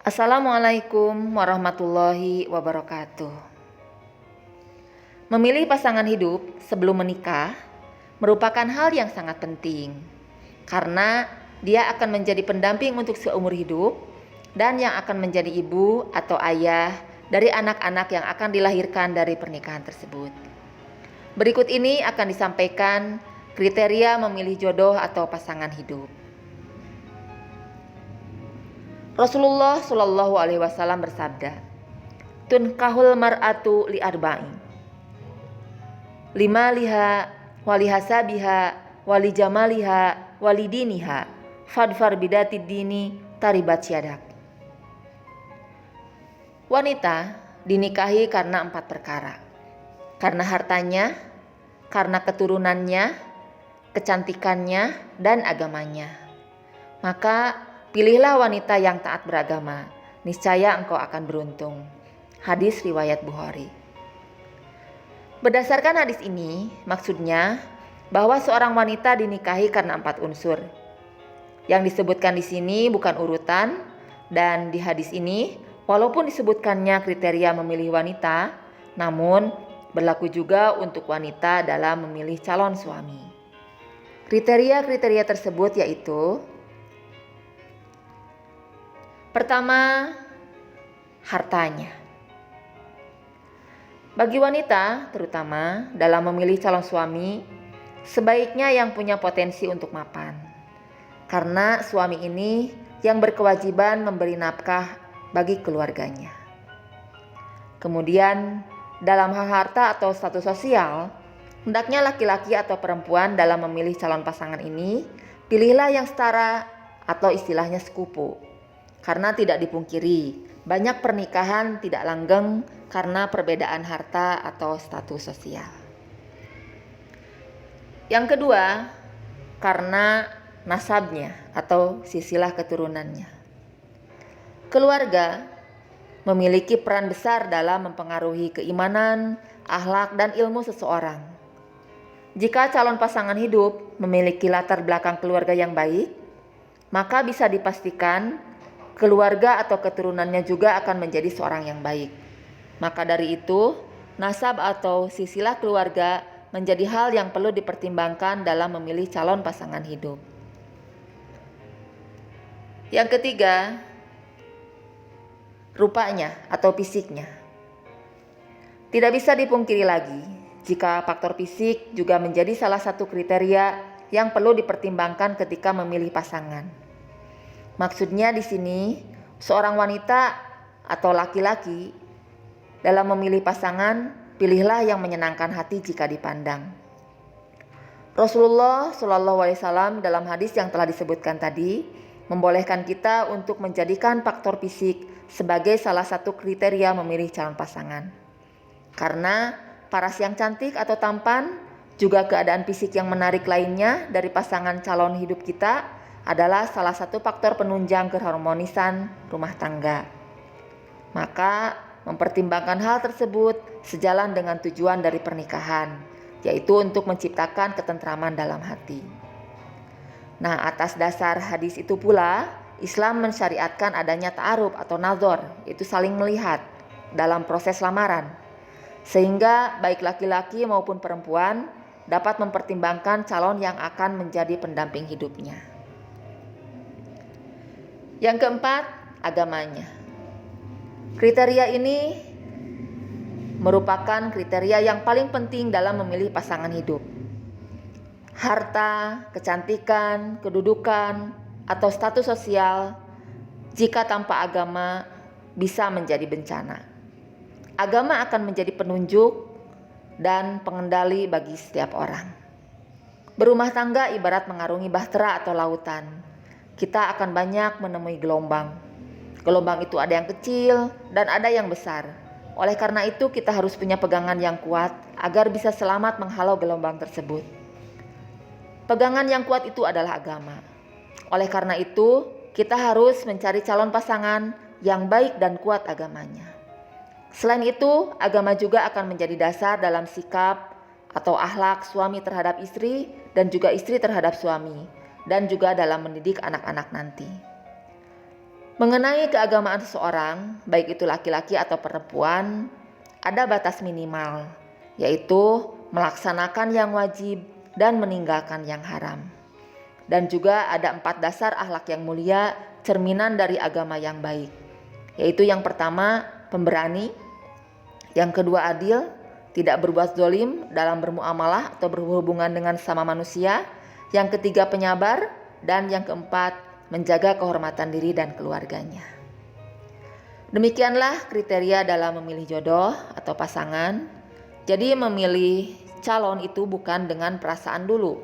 Assalamualaikum warahmatullahi wabarakatuh. Memilih pasangan hidup sebelum menikah merupakan hal yang sangat penting karena dia akan menjadi pendamping untuk seumur hidup dan yang akan menjadi ibu atau ayah dari anak-anak yang akan dilahirkan dari pernikahan tersebut. Berikut ini akan disampaikan kriteria memilih jodoh atau pasangan hidup. Rasulullah Shallallahu Alaihi Wasallam bersabda, "Tunkahul mar'atu li arba'in, lima liha, wali hasabiha, wali jamaliha, wali diniha, fadfar bidati dini, taribat syadak." Wanita dinikahi karena 4 perkara: karena hartanya, karena keturunannya, kecantikannya, dan agamanya. Maka pilihlah wanita yang taat beragama, niscaya engkau akan beruntung. Hadis riwayat Bukhari. Berdasarkan hadis ini, maksudnya bahwa seorang wanita dinikahi karena 4 unsur. Yang disebutkan di sini bukan urutan, dan di hadis ini walaupun disebutkannya kriteria memilih wanita, namun berlaku juga untuk wanita dalam memilih calon suami. Kriteria-kriteria tersebut yaitu: pertama, hartanya. Bagi wanita, terutama dalam memilih calon suami, sebaiknya yang punya potensi untuk mapan. Karena suami ini yang berkewajiban memberi nafkah bagi keluarganya. Kemudian, dalam hal harta atau status sosial, hendaknya laki-laki atau perempuan dalam memilih calon pasangan ini, pilihlah yang setara atau istilahnya sekupu. Karena tidak dipungkiri, banyak pernikahan tidak langgeng karena perbedaan harta atau status sosial. Yang kedua, karena nasabnya atau silsilah keturunannya. Keluarga memiliki peran besar dalam mempengaruhi keimanan, akhlak, dan ilmu seseorang. Jika calon pasangan hidup memiliki latar belakang keluarga yang baik, maka bisa dipastikan keluarga atau keturunannya juga akan menjadi seorang yang baik. Maka dari itu, nasab atau silsilah keluarga menjadi hal yang perlu dipertimbangkan dalam memilih calon pasangan hidup. Yang ketiga, rupanya atau fisiknya. Tidak bisa dipungkiri lagi jika faktor fisik juga menjadi salah satu kriteria yang perlu dipertimbangkan ketika memilih pasangan. Maksudnya di sini, seorang wanita atau laki-laki dalam memilih pasangan, pilihlah yang menyenangkan hati jika dipandang. Rasulullah Shallallahu Alaihi Wasallam dalam hadis yang telah disebutkan tadi membolehkan kita untuk menjadikan faktor fisik sebagai salah satu kriteria memilih calon pasangan. Karena paras yang cantik atau tampan, juga keadaan fisik yang menarik lainnya dari pasangan calon hidup kita adalah salah satu faktor penunjang keharmonisan rumah tangga. Maka mempertimbangkan hal tersebut sejalan dengan tujuan dari pernikahan, yaitu untuk menciptakan ketentraman dalam hati. Nah, atas dasar hadis itu pula, Islam mensyariatkan adanya ta'aruf atau nazar, yaitu saling melihat dalam proses lamaran. Sehingga baik laki-laki maupun perempuan dapat mempertimbangkan calon yang akan menjadi pendamping hidupnya. Yang keempat, agamanya. Kriteria ini merupakan kriteria yang paling penting dalam memilih pasangan hidup. Harta, kecantikan, kedudukan, atau status sosial, jika tanpa agama bisa menjadi bencana. Agama akan menjadi penunjuk dan pengendali bagi setiap orang. Berumah tangga ibarat mengarungi bahtera atau lautan. Kita akan banyak menemui gelombang. Gelombang itu ada yang kecil dan ada yang besar. Oleh karena itu kita harus punya pegangan yang kuat agar bisa selamat menghalau gelombang tersebut. Pegangan yang kuat itu adalah agama. Oleh karena itu, kita harus mencari calon pasangan yang baik dan kuat agamanya. Selain itu, agama juga akan menjadi dasar dalam sikap atau akhlak suami terhadap istri dan juga istri terhadap suami, dan juga dalam mendidik anak-anak nanti. Mengenai keagamaan seseorang, baik itu laki-laki atau perempuan, ada batas minimal, yaitu melaksanakan yang wajib dan meninggalkan yang haram. Dan juga ada 4 dasar akhlak yang mulia, cerminan dari agama yang baik, yaitu yang pertama, pemberani, yang kedua, adil, tidak berbuat zalim dalam bermuamalah atau berhubungan dengan sama manusia, yang ketiga, penyabar, dan yang keempat, menjaga kehormatan diri dan keluarganya. Demikianlah kriteria dalam memilih jodoh atau pasangan. Jadi memilih calon itu bukan dengan perasaan dulu,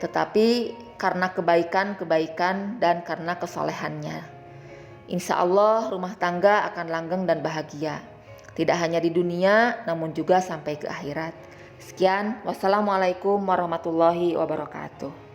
tetapi karena kebaikan-kebaikan dan karena kesolehannya. Insya Allah rumah tangga akan langgeng dan bahagia, tidak hanya di dunia namun juga sampai ke akhirat. Sekian, wassalamualaikum warahmatullahi wabarakatuh.